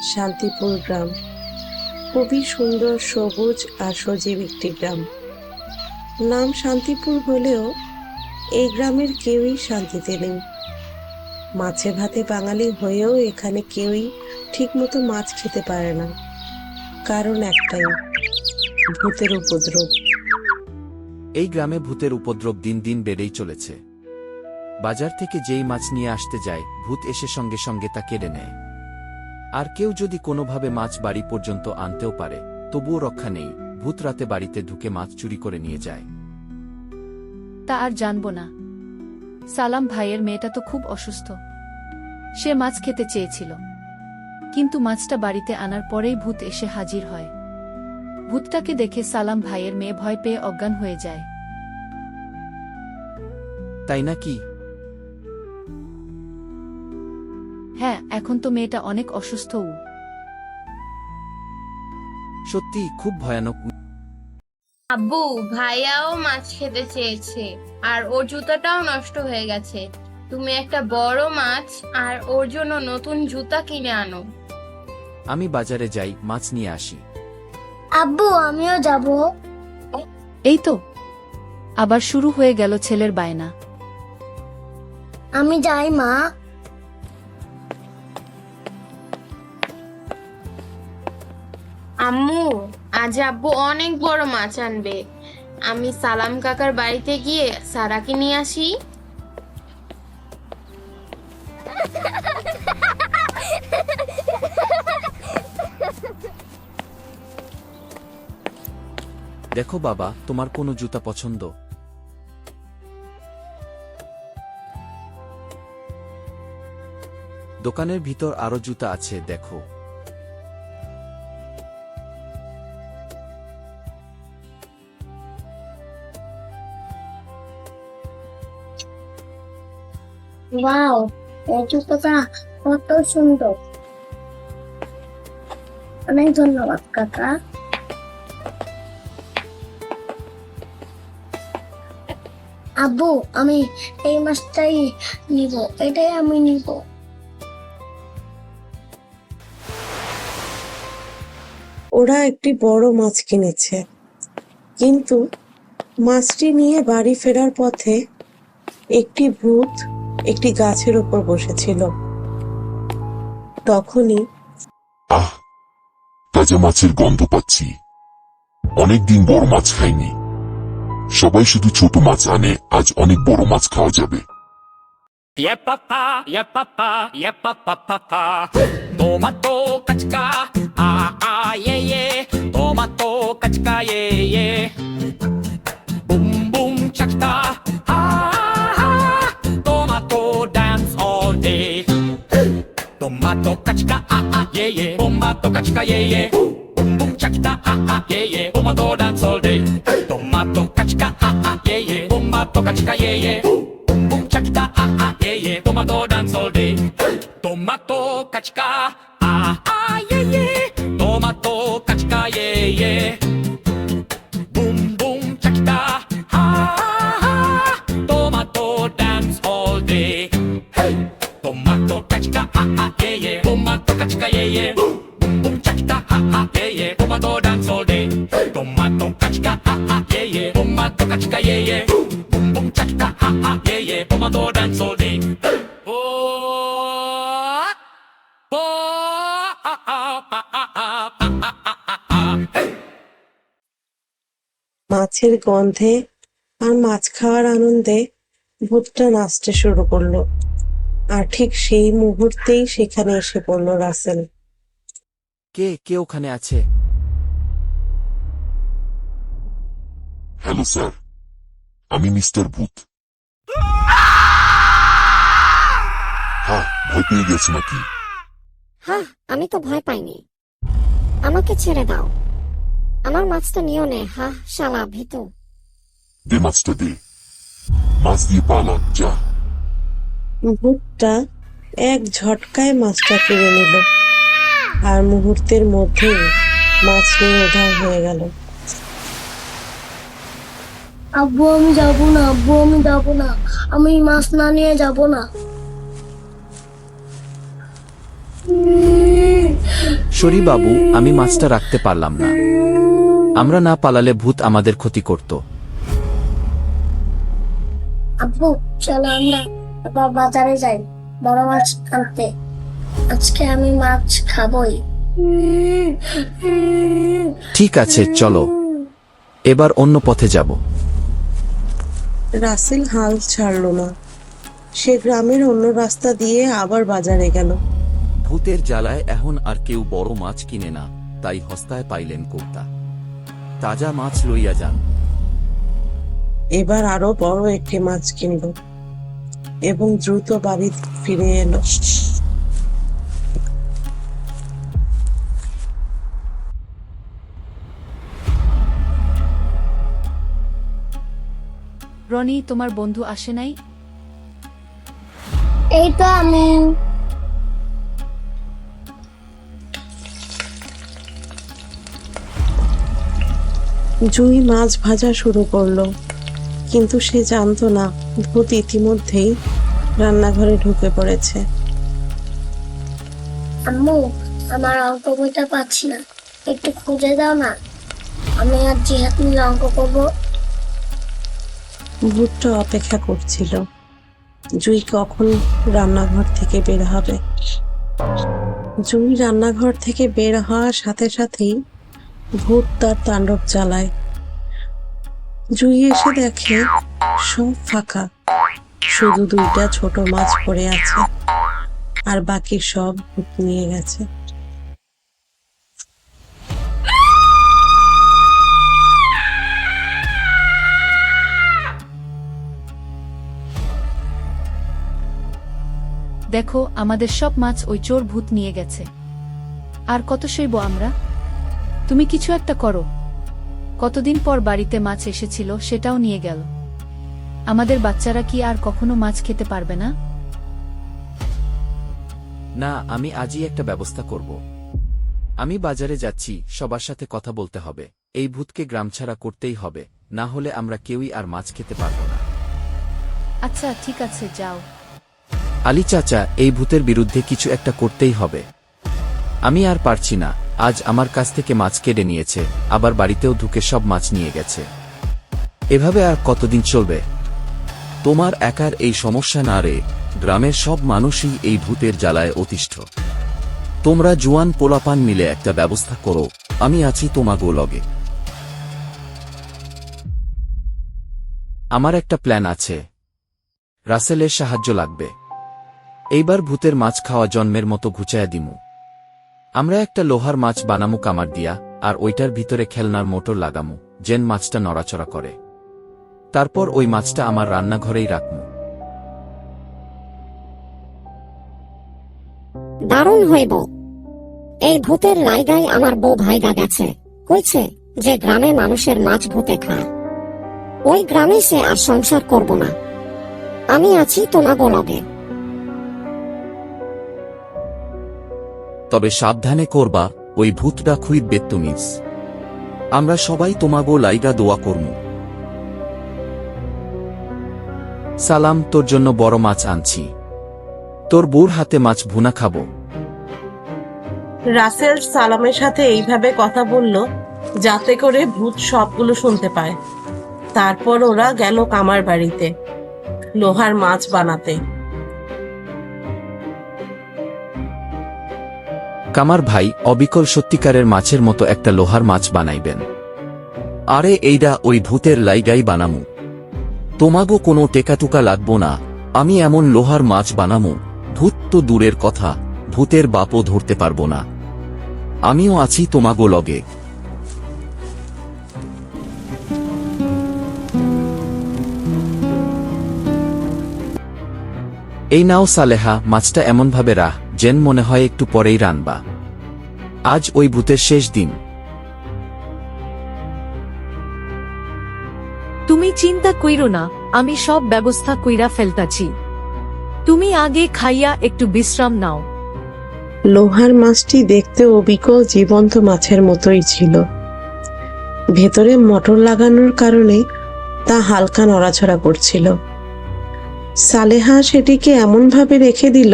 শান্তিপুর গ্রাম খুবই সুন্দর, সবুজ আর সজীব একটি গ্রাম। নাম শান্তিপুর হলেও এই গ্রামের কেউই শান্তিতে নেই। মাছে ভাতে বাঙালি হয়েও এখানে কেউই ঠিকমতো মাছ খেতে পারে না। কারণ একটাই, ভূতের উপদ্রব। এই গ্রামে ভূতের উপদ্রব দিন দিন বেড়েই চলেছে। বাজার থেকে যেই মাছ নিয়ে আসতে যায়, ভূত এসে সঙ্গে সঙ্গে তা কেড়ে নেয়। আর কেউ যদি কোনোভাবে মাছ বাড়ি পর্যন্ত আনতেও পারে, তবুও রক্ষা নেই, ভূত রাতে বাড়িতে ঢুকে মাছ চুরি করে নিয়ে যায়। তা আর জানব না। সালাম ভাইয়ের মেয়েটা তো খুব অসুস্থ। সে মাছ খেতে চেয়েছিল, কিন্তু মাছটা বাড়িতে আনার পরেই ভূত এসে হাজির হয়। ভূতটাকে দেখে সালাম ভাইয়ের মেয়ে ভয় পেয়ে অজ্ঞান হয়ে যায়। তাই নাকি? হ্যাঁ, এখন তো মেয়েটা অনেক অসুস্থও। সত্যি খুব ভয়ানক। আব্বু, ভাইয়াও মাছ খেতে চেয়েছে আর ওর জুতাটাও নষ্ট হয়ে গেছে। তুমি একটা বড় মাছ আর ওর জন্য নতুন জুতা কিনে আনো। আমি বাজারে যাই, মাছ নিয়ে আসি। আব্বু, আমিও যাব। এই তো আবার শুরু হয়ে গেল ছেলের বায়না। আমি যাই মা। আম্মু, আজ আব্বু অনেক বড় মাছ আনবে। আমি সালাম কাকার বাড়িতে গিয়ে সারাকে নিয়ে আসি। দেখো বাবা, তোমার কোনো জুতা পছন্দ? দোকানের ভিতর আরো জুতা আছে, দেখো। ওয়াও, এই জুতোটা কত সুন্দর। অনেক ধন্যবাদ কাকা। আব্বু, আমি এই মাছটাই নিব, এটাই আমি নিব। ওরা একটি বড় মাছ কিনেছে, কিন্তু মাছটি নিয়ে বাড়ি ফেরার পথে একটি ভূত একটি গাছের উপর বসেছিল। তখনই আহ, তাজা মাছের গন্ধ পাচ্ছি। অনেকদিন বড় মাছ খাইনি। সবাই শুধু ছোট মাছ আনে, আজ অনেক বড় মাছ খাওয়া যাবে। Yepapa, yepapa, yepapa, tomato kachka, yeah yeah, tomato kachka, yeah yeah, boom boom chakta, tomato dance all day, tomato kachka, yeah yeah, tomato kachka, yeah yeah, boom boom chakta, yeah yeah, tomato dance all day, tomato kachka, yeah yeah, tomato kachka, yeah yeah. Chakta, yeah, yeah, tomato dance all day. Tomato kachka, yeah, yeah, tomato kachka, yeah, yeah. Boom, boom, chakta, tomato dance all day. Hey, tomato kachka, yeah, yeah, tomato kachka, yeah, yeah. Boom, boom, chakta, yeah, yeah, tomato dance all day. Tomato kachka, yeah, yeah, tomato kachka, yeah, yeah. Boom, boom, chakta, yeah, yeah, tomato dance all day. মাছের গন্ধে আর মাছ খাওয়ার আনন্দে ভূতটা নাচতে শুরু করলো। আর ঠিক সেই মুহূর্তেই সেখানে এসে পড়লো রাসেল। কে কে ওখানে আছে? হ্যালো স্যার, আমি মিস্টার ভূত। হ্যাঁ, ভয় পেয়ে গেছো নাকি? হ্যাঁ, আমি তো ভয় পাইনি। আমাকে ছেড়ে দাও। আমার মাছটা নিও নে। হ্যাঁ শালা ভীতু। দে মাছটা দে। মাছ দিয়ে পালা, যা। ভূতটা এক ঝটকায় মাছটা কেড়ে নিল, আর মুহূর্তের মধ্যেই মাছ নিয়ে উধাও হয়ে গেল। আব্বু, আমি যাব না। আব্বু, আমি যাব না। আমি মাছ না নিয়ে যাব না। সরি বাবু, আমি মাছটা রাখতে পারলাম না। আমরা না পালালে ভূত আমাদের ক্ষতি করত। আব্বু, চলো আমরা আবার বাজারে যাই বড় মাছ আনতে। আজকে আমি মাছ খাবই। ঠিক আছে, চলো এবার অন্য পথে যাব। রাসেল হাল ছাড়ল না। সে গ্রামের অন্য রাস্তা দিয়ে আবার বাজারে গেল। ভূতের জ্বালায় এখন আর কেউ বড় মাছ কিনে না, তাই হস্তায় পাইলেন কৌতা। তাজা মাছ লইয়া যান। এবার আরো বড় একটি মাছ কিনল এবং দ্রুত বাড়ি ফিরে এলো। রনি, তোমার বন্ধু আসে নাই? এই তো আমি। জুই মাছ ভাজা শুরু করলো, কিন্তু সে জানতো না ভূত ইতিমধ্যেই রান্নাঘরে ঢুকে পড়েছে। আম্মু, আমার অঙ্ক বইটা পাচ্ছি না, একটু খুঁজে দাও না। আমি আর জিহাদ মিলে অঙ্ক করবো। ভূতটা অপেক্ষা করছিল জুই কখন রান্নাঘর থেকে বের হবে। জুই রান্নাঘর থেকে বের হওয়ার সাথে সাথেই ভূত তার তাণ্ডব চালায়। জুই এসে দেখে সব ফাঁকা, শুধু দুইটা ছোট মাছ পড়ে আছে, আর বাকি সব ভূত নিয়ে গেছে। দেখো, আমাদের সব মাছ ওই চোর ভূত নিয়ে গেছে। আর কত সইব আমরা? তুমি কিছু একটা করো। কতদিন পর বাড়িতে মাছ এসেছিল, সেটাও নিয়ে গেল। আমাদের বাচ্চারা কি আর কখনো মাছ খেতে পারবে না? না, আমি আজই একটা ব্যবস্থা করব। আমি বাজারে যাচ্ছি, সবার সাথে কথা বলতে হবে। এই ভূতকে গ্রামছাড়া করতেই হবে, না হলে আমরা কেউই আর মাছ খেতে পারব না। আচ্ছা, ঠিক আছে, যাও। আলী চাচা, এই ভূতের বিরুদ্ধে কিছু একটা করতেই হবে। আমি আর পারছি না। আজ আমার কাছ থেকে মাছ কেড়ে নিয়েছে, আবার বাড়িতেও ঢুকে সব মাছ নিয়ে গেছে। এভাবে আর কতদিন চলবে? তোমার একার এই সমস্যা না রে, গ্রামের সব মানুষই এই ভূতের জ্বালায় অতিষ্ঠ। তোমরা জুয়ান পোলাপান মিলে একটা ব্যবস্থা করো, আমি আছি তোমাগো লগে। আমার একটা প্ল্যান আছে। রাসেলের সাহায্য লাগবে। এইবার ভূতের মাছ খাওয়া জন্মের মতো ঘুচায়া দিমু। আমরা একটা লোহার মাছ বানামু কামার দিয়া, আর ওইটার ভিতরে খেলনার মোটর লাগামু, যেন মাছটা নড়াচড়া করে। তারপর ওই মাছটা আমার রান্নাঘরেই রাখমু। দারুণ হইব। এই ভূতের লাইগায় আমার বউ ভাইগা গেছে, কইছে যে গ্রামে মানুষের মাছ ভূতে খায়। ওই গ্রামে সে আর সংসার করব না। আমি আছি তোমাগো লগে। তবে সাবধানে করবা, ওই ভূতটা খুইব বেত্তুমিজ। আমরা সবাই তোমাগো লাইগা দোয়া করমু। সালাম, তোর জন্য বড় মাছ আনছি। তোর বউর হাতে মাছ ভুনা খাবো। রাসেল সালামের সাথে এইভাবে কথা বলল যাতে করে ভূত সবগুলো শুনতে পায়। তারপর ওরা গেল কামার বাড়িতে লোহার মাছ বানাতে। কামার ভাই অবিকল সত্যিকারের মাছের মতো একটা লোহার মাছ বানাইবেন। আরে এইডা ওই ভূতের লাইগাই বানামু। তোমাগো কোনো টেকাটুকা লাগবো না। আমি এমন লোহার মাছ বানামু, ভূত তো দূরের কথা, ভূতের বাপও ধরতে পারবো না। আমিও আছি তোমাগো লগে। এই নাও সালেহা, মাছটা এমনভাবে রাখ যেন মনে হয় একটু পরেই রানবা। আজ ওই ভূতের শেষ দিন। তুমি চিন্তা কইরো না, আমি সব ব্যবস্থা কইরা ফেলতাছি। তুমি আগে খাইয়া একটু বিশ্রাম নাও। লোহার মাছটি দেখতে অবিকল জীবন্ত মাছের মতোই ছিল। ভেতরে মোটর লাগানোর কারণে তা হালকা নড়াচড়া করছিল। সালেহা সেটিকে এমনভাবে রেখে দিল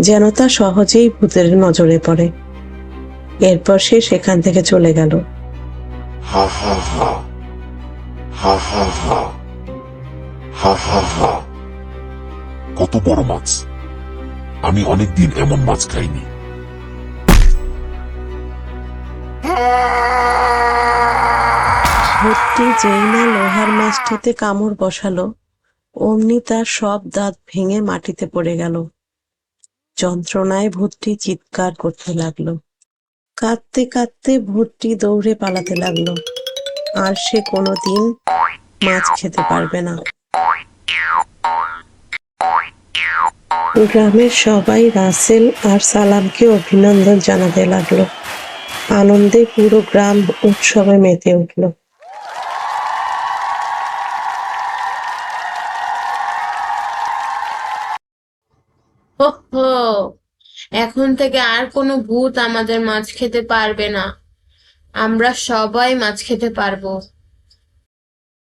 যেন তা সহজেই ভূতের নজরে পড়ে। এরপর সে সেখান থেকে চলে গেল। হা হা হা হা হা হা হা হা হা। কত বড় মাছ! আমি অনেকদিন এমন মাছ খাইনি। ভূতটি যেই না লোহার মাছটিতে কামড় বসালো, অমনি তার সব দাঁত ভেঙে মাটিতে পড়ে গেল। যন্ত্রণায় ভূতটি চিৎকার করতে লাগলো। কাঁদতে কাঁদতে ভূতটি দৌড়ে পালাতে লাগলো। আর সে কোনোদিন মাছ খেতে পারবে না। গ্রামের সবাই রাসেল আর সালামকে অভিনন্দন জানাতে লাগলো। আনন্দে পুরো গ্রাম উৎসবে মেতে উঠল। হো হো, এখন থেকে আর কোনো ভূত আমাদের মাছ খেতে পারবে না। আমরা সবাই মাছ খেতে পারবো।